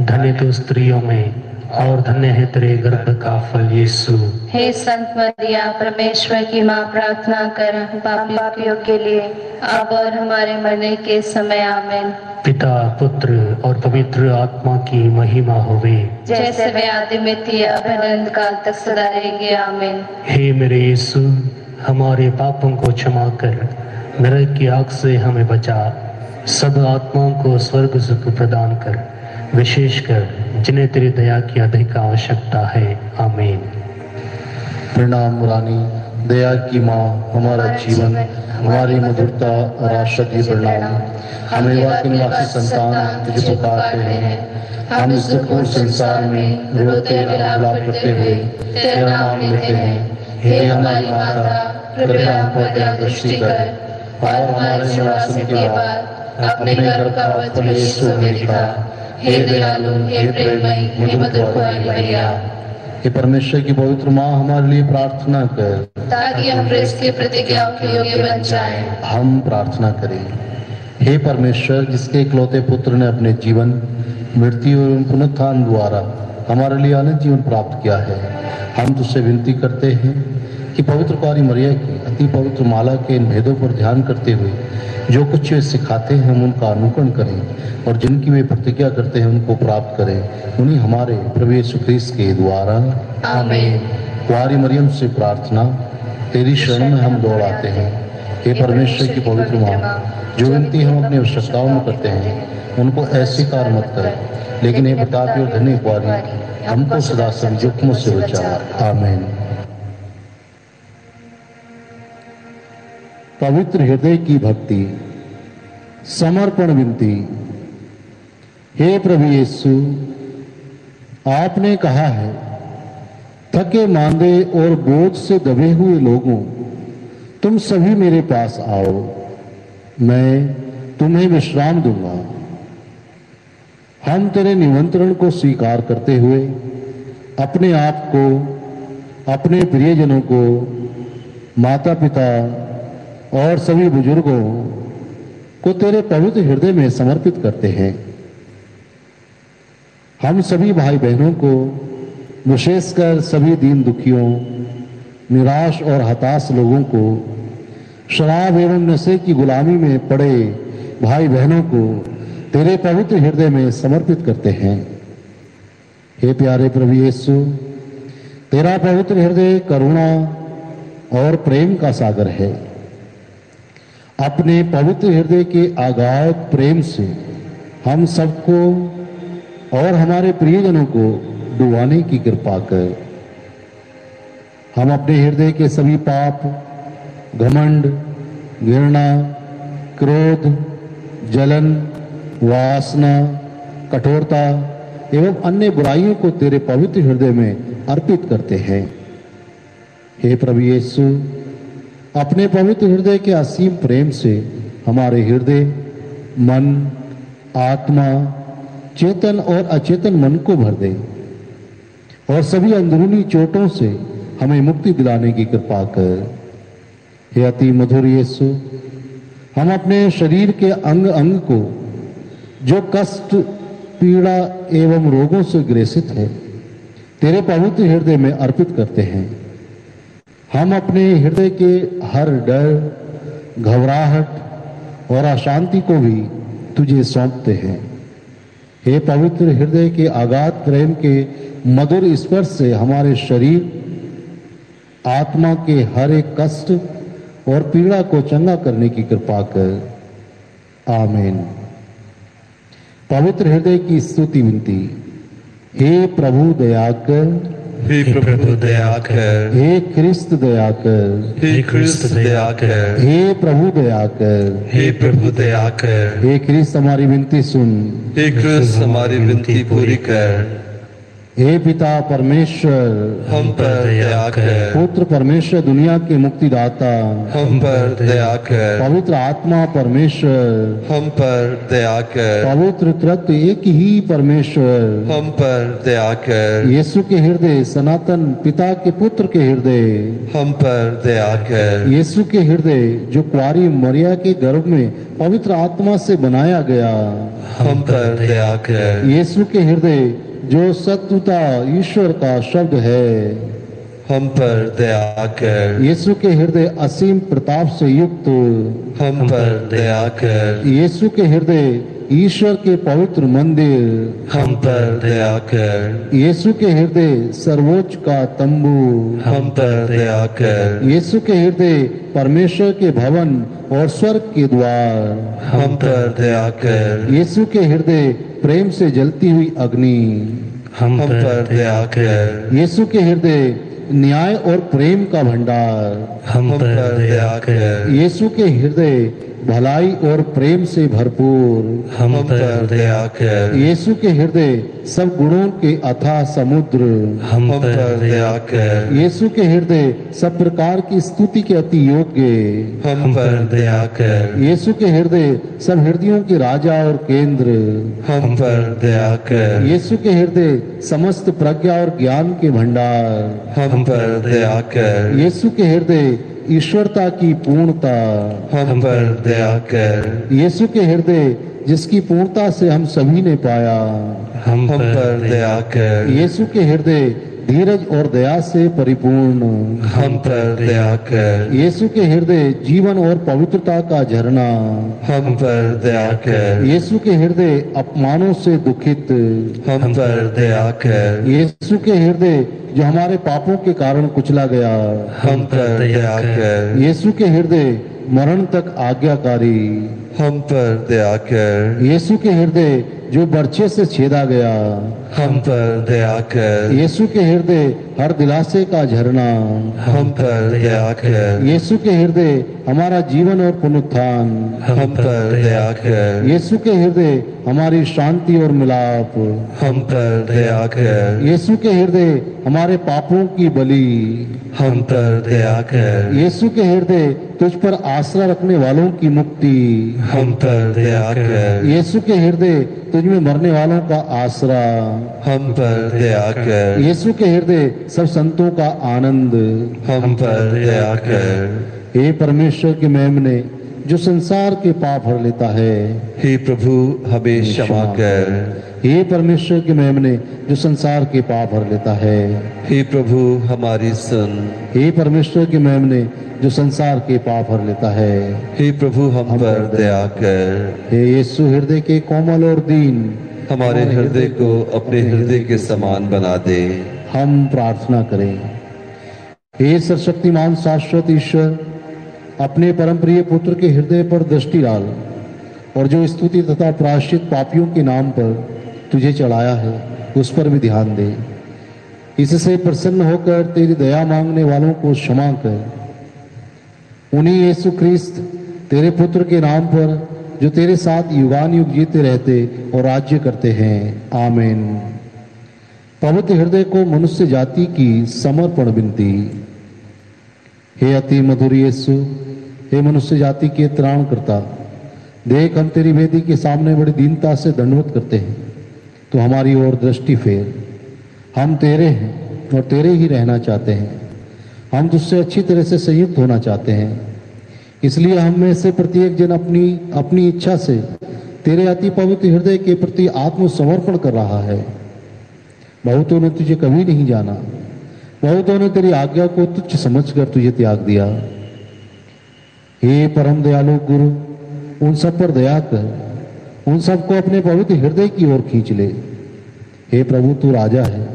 धन्य तू स्त्रियों में और धन्य है तेरे गर्भ का फल यीशु। हे संत मरिया परमेश्वर की माँ, प्रार्थना कर हम पापियों के लिए अब और हमारे मरने के समय आमीन। पिता, पुत्र और पवित्र आत्मा की महिमा होवे, जैसे वे आदि में थी अब अनंत काल तक सदा रहेंगे आमीन। हे मेरे यीशु, हमारे पापों को क्षमा कर नरक की आग से हमें बचा, सब आत्माओं को स्वर्ग सुख प्रदान कर, विशेषकर जिन्हें तेरी दया की अधिक आवश्यकता है। आमीन। प्रणाम रानी, दया की माँ, हमारा जीवन, हमारी मधुरता और आशा की प्रणाम। हमें वाक्य निवासी संतान तुझे पुकारते हैं। हम इस दुखपूर्ण संसार में रोते विलाप करते हुए तेरा नाम लेते हैं। हे हमारी माता, कृपया हम पर दया दृष्टि कर और हमारे निवासन के बाद अपने घर का फल यीशु हमें दिखा। हे दयालु, हे प्रेममयी, हे मधुर मरिया। हे परमेश्वर की पवित्र माँ, हमारे लिए प्रार्थना कर ताकि हम ख्रिस्त की प्रतिज्ञाओं के योग्य बन जाएं। हम प्रार्थना करें। हे परमेश्वर, जिसके इकलौते पुत्र ने अपने जीवन, मृत्यु एवं पुनरुत्थान द्वारा हमारे लिए अनंत जीवन प्राप्त किया है, हम तुझसे विनती करते हैं कि पवित्र कुंवारी मरिया की अति पवित्र माला के इन भेदों पर ध्यान करते हुए जो कुछ वे सिखाते हैं हम उनका अनुकरण करें और जिनकी वे प्रतिज्ञा करते हैं उनको प्राप्त करें। उन्हीं हमारे प्रभु यीशु ख्रीस्त के द्वारा आमीन। कुंवारी मरियम से प्रार्थना, तेरी शरण में हम दौड़ आते हैं। हे परमेश्वर की पवित्र माँ, जो विनती हम अपनी आवश्यकताओं में करते हैं उनको अस्वीकार मत कर, लेकिन हे प्रतापी और धन्य कुंवारी, हमको सदा सब जोखिमों से बचा। आमीन। पवित्र हृदय की भक्ति, समर्पण विनती। हे प्रभु यीशु, आपने कहा है, थके मांदे और बोझ से दबे हुए लोगों, तुम सभी मेरे पास आओ, मैं तुम्हें विश्राम दूंगा। हम तेरे निमंत्रण को स्वीकार करते हुए अपने आप को, अपने प्रियजनों को, माता पिता और सभी बुजुर्गों को तेरे पवित्र हृदय में समर्पित करते हैं। हम सभी भाई बहनों को, विशेषकर सभी दीन दुखियों, निराश और हताश लोगों को, शराब एवं नशे की गुलामी में पड़े भाई बहनों को तेरे पवित्र हृदय में समर्पित करते हैं। हे प्यारे प्रभु यीशु, तेरा पवित्र हृदय करुणा और प्रेम का सागर है। अपने पवित्र हृदय के अगाध प्रेम से हम सबको और हमारे प्रियजनों को डुबाने की कृपा कर। हम अपने हृदय के सभी पाप, घमंड, घृणा, क्रोध, जलन, वासना, कठोरता एवं अन्य बुराइयों को तेरे पवित्र हृदय में अर्पित करते हैं। हे प्रभु यीशु, अपने पवित्र हृदय के असीम प्रेम से हमारे हृदय, मन, आत्मा, चेतन और अचेतन मन को भर दे और सभी अंदरूनी चोटों से हमें मुक्ति दिलाने की कृपा कर। हे अति मधुर यीशु, हम अपने शरीर के अंग अंग को जो कष्ट, पीड़ा एवं रोगों से ग्रसित है तेरे पवित्र हृदय में अर्पित करते हैं। हम अपने हृदय के हर डर, घबराहट और अशांति को भी तुझे सौंपते हैं। हे पवित्र हृदय के अगाध प्रेम के मधुर स्पर्श से हमारे शरीर, आत्मा के हर एक कष्ट और पीड़ा को चंगा करने की कृपा कर। आमीन। पवित्र हृदय की स्तुति विनती। हे प्रभु दया कर, हे प्रभु दया कर, हे ख्रिस्त दया कर, हे ख्रिस्त दया कर, हे प्रभु दया कर, हे प्रभु दया कर, हे ख्रिस्त हमारी विनती सुन, हे ख्रिस्त हमारी विनती पूरी कर। हे पिता परमेश्वर, हम पर दया कर, पुत्र परमेश्वर दुनिया के मुक्तिदाता, हम पर दया कर, पवित्र आत्मा परमेश्वर, हम पर दया कर, पवित्र तत्व एक ही परमेश्वर, हम पर दया कर, यीशु के हृदय सनातन पिता के पुत्र के हृदय, हम पर दया कर, यीशु के हृदय जो कुंवारी मरिया के गर्भ में पवित्र आत्मा से बनाया गया, हम पर दया कर, यीशु के हृदय जो सत्वता ईश्वर का शब्द है, हम पर दया कर, यीशु के हृदय असीम प्रताप से युक्त, हम पर दया कर, यीशु के हृदय ईश्वर के पवित्र मंदिर, हम पर दया कर, यीशु के हृदय सर्वोच्च का तंबू, हम पर दया कर, यीशु के हृदय परमेश्वर के भवन और स्वर्ग के द्वार, हम पर दया कर, यीशु के हृदय प्रेम से जलती हुई अग्नि, हम हम पर दया कर, यीशु के हृदय न्याय और प्रेम का भंडार, हम हम पर पर दया कर, यीशु के हृदय भलाई और प्रेम से भरपूर, हम हम पर दया कर, यीशु के हृदय सब गुणों के अथाह समुद्र, हम हम पर दया कर, यीशु के हृदय सब प्रकार की स्तुति के अति योग्य, हम पर दया कर, यीशु के हृदय सब हृदयों के राजा और केंद्र, हम पर दया कर, यीशु के हृदय समस्त प्रज्ञा और ज्ञान के भंडार, हम पर दया कर, यीशु के हृदय ईश्वरता की पूर्णता, हम पर दया कर, यीशु के हृदय जिसकी पूर्णता से हम सभी ने पाया, हम हम पर दया कर, यीशु के हृदय धीरज और दया से परिपूर्ण, हम पर दया कर, यीशु के हृदय जीवन और पवित्रता का झरना, हम पर दया कर, यीशु के हृदय अपमानों से दुखित, हम पर दया कर, यीशु के हृदय जो हमारे पापों के कारण कुचला गया, हम पर दया कर, यीशु के हृदय मरण तक आज्ञाकारी, हम पर दया कर, यीशु के हृदय जो बर्छे से छेदा गया, हम पर दया कर, यीशु के हृदय हर दिलासे का झरना, हम पर दया कर, यीशु के हृदय हमारा जीवन और पुनरुत्थान, हम पर दया कर, यीशु के हृदय हमारी शांति और मिलाप, हम पर दया कर, यीशु के हृदय हमारे पापों की बलि, हम पर दया कर, यीशु के हृदय तुझ पर आसरा रखने वालों की मुक्ति, हम पर दया कर, यीशु के हृदय तुझ में मरने वालों का आसरा, हम पर दया कर, यीशु के हृदय सब संतों का आनंद, हम पर दया कर, हे परमेश्वर के मेमने जो संसार के पाप हर लेता है, हे प्रभु हमें क्षमा कर, हे परमेश्वर के मेमने जो संसार के पाप हर लेता है, हे प्रभु हमारी सुन, हे परमेश्वर के मेमने जो संसार के पाप हर लेता है, हे प्रभु हम पर दया कर, हे यीशु हृदय के कोमल और दीन, हमारे हृदय को अपने हृदय के समान बना दे। हम प्रार्थना करें। हे सर्वशक्तिमान शाश्वत ईश्वर, अपने परम प्रिय पुत्र के हृदय पर दृष्टि डाल और जो स्तुति तथा प्रायश्चित पापियों के नाम पर तुझे चढ़ाया है उस पर भी ध्यान दे। इससे प्रसन्न होकर तेरी दया मांगने वालों को क्षमा कर। उन्हीं यीशु ख्रिस्त तेरे पुत्र के नाम पर जो तेरे साथ युगान युग जीते रहते और राज्य करते हैं, आमीन। पवित्र हृदय को मनुष्य जाति की समर्पण विनती। हे अति मधुर यीशु, हे मनुष्य जाति के त्राण करता, देख हम तेरी वेदी के सामने बड़ी दीनता से दंडवत करते हैं, तो हमारी ओर दृष्टि फेर। हम तेरे हैं और तेरे ही रहना चाहते हैं। हम तुझसे अच्छी तरह से संयुक्त होना चाहते हैं, इसलिए हम में से प्रत्येक जन अपनी इच्छा से तेरे अति पवित्र हृदय के प्रति आत्मसमर्पण कर रहा है। बहुतों ने तुझे कभी नहीं जाना, बहुतों ने तेरी आज्ञा को तुच्छ समझकर तुझे त्याग दिया। हे परम दयालु गुरु, उन सब पर दया कर, उन सबको अपने पवित्र हृदय की ओर खींच ले। हे प्रभु, तू राजा है,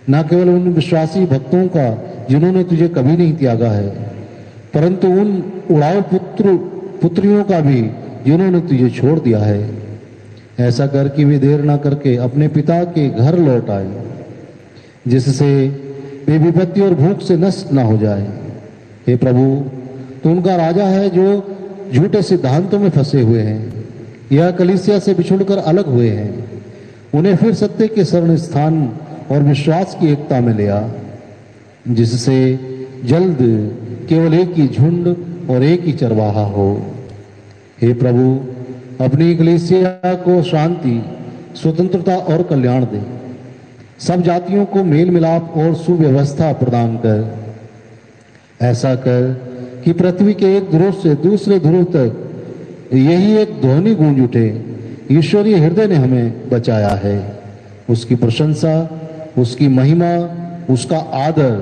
न केवल उन विश्वासी भक्तों का जिन्होंने तुझे कभी नहीं त्यागा है, परंतु उन उड़ाऊ पुत्रियों का भी जिन्होंने तुझे छोड़ दिया है। ऐसा कर कि वे देर न करके अपने पिता के घर लौट आए, जिससे वे विपत्ति और भूख से नष्ट न हो जाए। हे प्रभु, तू उनका राजा है जो झूठे सिद्धांतों में फंसे हुए हैं, यह कलीसिया से बिछुड़कर अलग हुए हैं। उन्हें फिर सत्य के शरण स्थान और विश्वास की एकता में ले आ, जिससे जल्द केवल एक ही झुंड और एक ही चरवाहा हो। हे प्रभु, अपनी कलीसिया को शांति, स्वतंत्रता और कल्याण दे। सब जातियों को मेल मिलाप और सुव्यवस्था प्रदान कर। ऐसा कर कि पृथ्वी के एक ध्रुव से दूसरे ध्रुव तक यही एक ध्वनि गूंज उठे, ईश्वरीय हृदय ने हमें बचाया है। उसकी प्रशंसा, उसकी महिमा, उसका आदर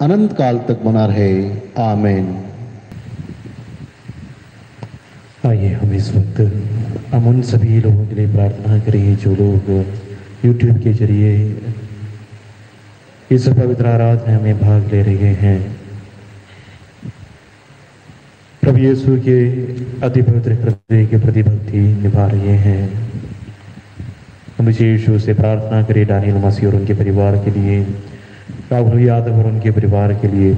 अनंत काल तक बना रहे। आमीन। आइए हम इस वक्त हम उन सभी लोगों के लिए प्रार्थना करें जो लोग यूट्यूब के जरिए इस पवित्र आराधना में भाग ले रहे हैं। प्रभु यीशु के अति पवित्र हृदय के प्रति भक्ति निभा रहे हैं। हम विशेष रूप से प्रार्थना करें डानियल मसीह और उनके परिवार के लिए, राहुल यादव और उनके परिवार के लिए,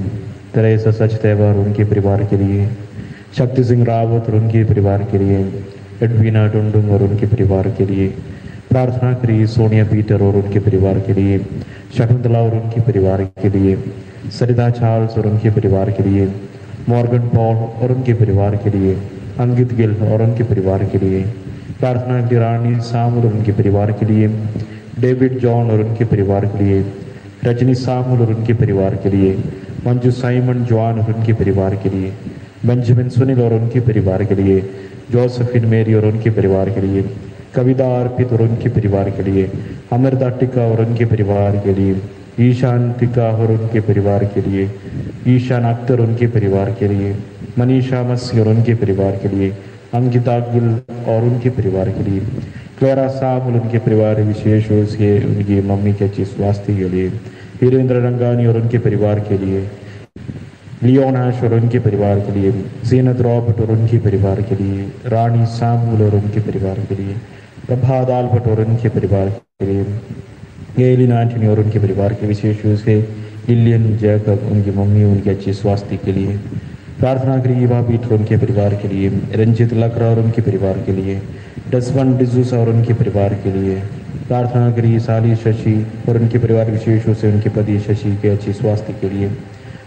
तेरेसा सचदेवा और उनके परिवार के लिए, शक्ति सिंह रावत और उनके परिवार के लिए, एडवीना टुंडुंग और उनके परिवार के लिए। प्रार्थना करिए सोनिया पीटर और उनके परिवार के लिए, शकुंतला और उनके परिवार के लिए, सरिता चार्ल्स और उनके परिवार के लिए, मॉर्गन पॉल और उनके परिवार के लिए, अंकित गिल और उनके परिवार के लिए। प्रार्थना करिए रानी सामुल और उनके परिवार के लिए, डेविड जॉन और उनके परिवार के लिए, रजनी सामुल और उनके परिवार के लिए, मंजू साइमन जॉन और उनके परिवार के लिए, बेंजामिन सुनील और उनके परिवार के लिए, जोसेफिन मेरी और उनके परिवार के लिए, कविता अर्पित और उनके परिवार के लिए, अमृता टिका और उनके परिवार के लिए, ईशान टिका और उनके परिवार के लिए, ईशान अख्तर उनके परिवार के लिए, मनीषा मसीह और उनके परिवार के लिए, अंकिता गिल और उनके परिवार के लिए, क्लेरा सामुल उनके परिवार, विशेष रूप से उनकी मम्मी के अच्छी स्वास्थ्य के लिए, वीरेंद्र रंगानी और उनके परिवार के लिए, लियोनाश और उनके परिवार के लिए, जीनत रॉबर्ट और उनके परिवार के लिए, रानी सामुल और उनके परिवार के लिए, प्रभात आल्बर्ट और उनके परिवार के लिए, गेलिन एंटनी और उनके परिवार के, विशेष रूप से लिलियन जैकब उनकी मम्मी उनके अच्छे स्वास्थ्य के लिए। प्रार्थना करिए ईवा पीटर उनके परिवार के लिए, रंजित लकड़ा और उनके परिवार के लिए, डसवन डिजूसा और उनके परिवार के लिए। प्रार्थना करिए साली शशि और उनके परिवार, विशेष रूप से उनके पति शशि के अच्छे स्वास्थ्य के लिए।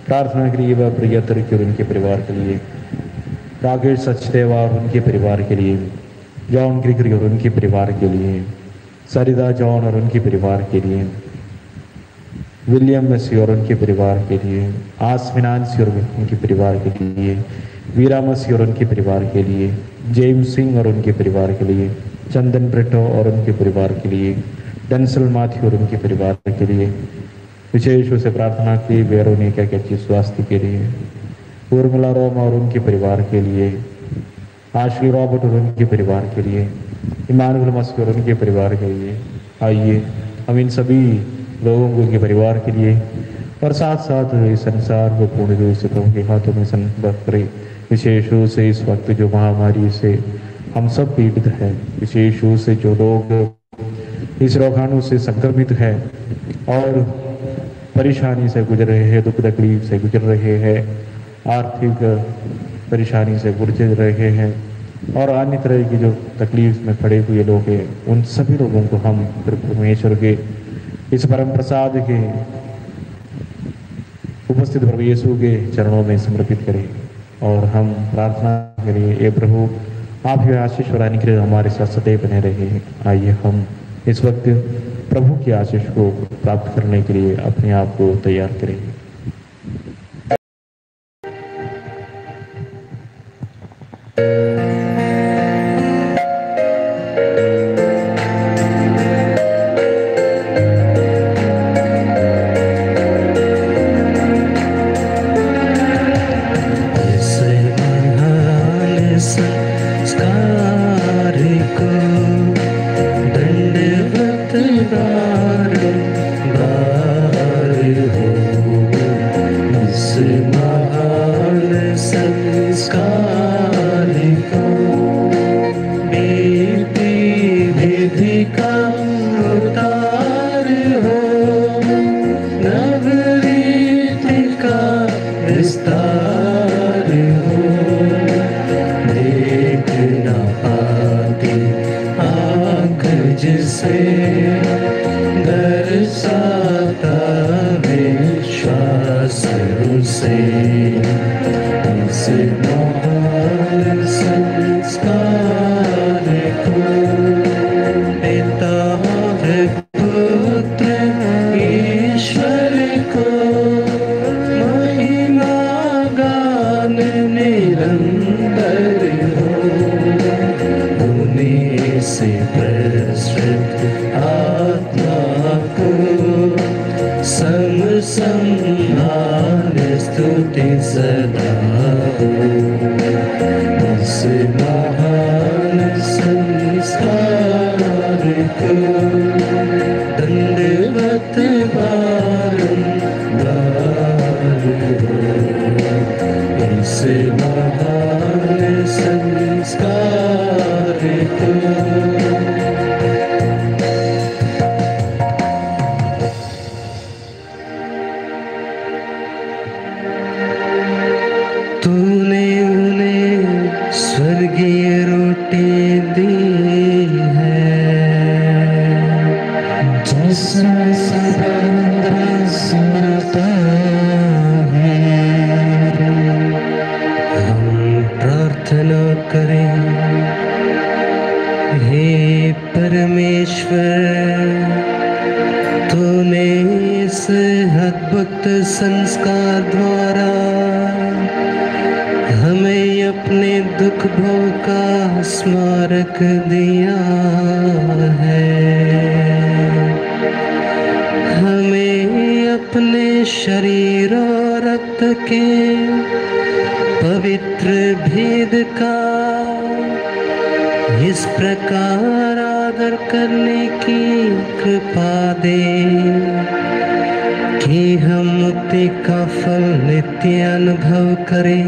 प्रार्थना करिए ईवा प्रिया तुर्की और उनके परिवार के लिए, राकेश सचदेवा और उनके परिवार के लिए, जॉन ग्रिगरी और उनके परिवार के लिए, सरिता जॉन और उनके परिवार के लिए, विलियम मसी और उनके परिवार के लिए, आसमिनांसी और उनके परिवार के लिए, वीरा मसी और उनके परिवार के लिए, जेम्स सिंह और उनके परिवार के लिए, चंदन ब्रिटो और उनके परिवार के लिए, डेंसल माथ्यू और उनके परिवार के लिए। विशेष रूप से प्रार्थना की वेरोनिका के अच्छी स्वास्थ्य के लिए, उर्मिला रोमा और उनके परिवार के लिए, आशली रॉबर्ट और उनके परिवार के लिए, इमानुअल मसीह और उनके परिवार के लिए। आइए हम इन सभी लोगों को उनके परिवार के लिए और साथ साथ इस संसार को पूर्ण रूप से प्रभु के हाथों में समर्पित करें। विशेष रूप से इस वक्त जो महामारी से हम सब पीड़ित हैं, विशेष रूप से जो लोग इस रोगाणु से संक्रमित हैं और परेशानी से गुजर रहे हैं, दुख तकलीफ से गुजर रहे हैं, आर्थिक परेशानी से गुजर रहे हैं और अन्य तरह की जो तकलीफ में पड़े हुए लोग हैं, उन सभी लोगों को हम परमेश्वर के इस परम प्रसाद के उपस्थित प्रभु यीशु के चरणों में समर्पित करें और हम प्रार्थना करें, हे प्रभु आप ही आशीष और अनुग्रह हमारे साथ सदैव बने रहे। आइए हम इस वक्त प्रभु की आशीष को प्राप्त करने के लिए अपने आप को तैयार करें। दंडवत बार बार हो आदि आँख जिसे दर्शाता विश्वास उसे इस महान संस्कार को पिता है पुत्र ईश्वर को महिमा गान निरंतर हो उन्हीं से प्रसृत आत्मा को सम्मान स्तुति सदा हो इस महान संस्कार को दंडवत बारंबार हो इस महान संस्कार को तूने उन्हें स्वर्गीय रोटी दी है जिसमें समुद्र सिमरता है। हम प्रार्थना करें, हे परमेश्वर, तूने इस अद्भुत संस्कार द्वारा हमें अपने दुख भोग का स्मारक दिया है। हमें अपने शरीर और रक्त के पवित्र भेद का इस प्रकार आदर करने की कृपा दे कि हम मुक्ति का फल नित्य अनुभव करें।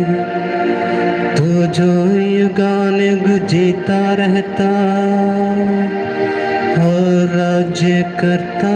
तो जो युगानुयुग जीता रहता और राज्य करता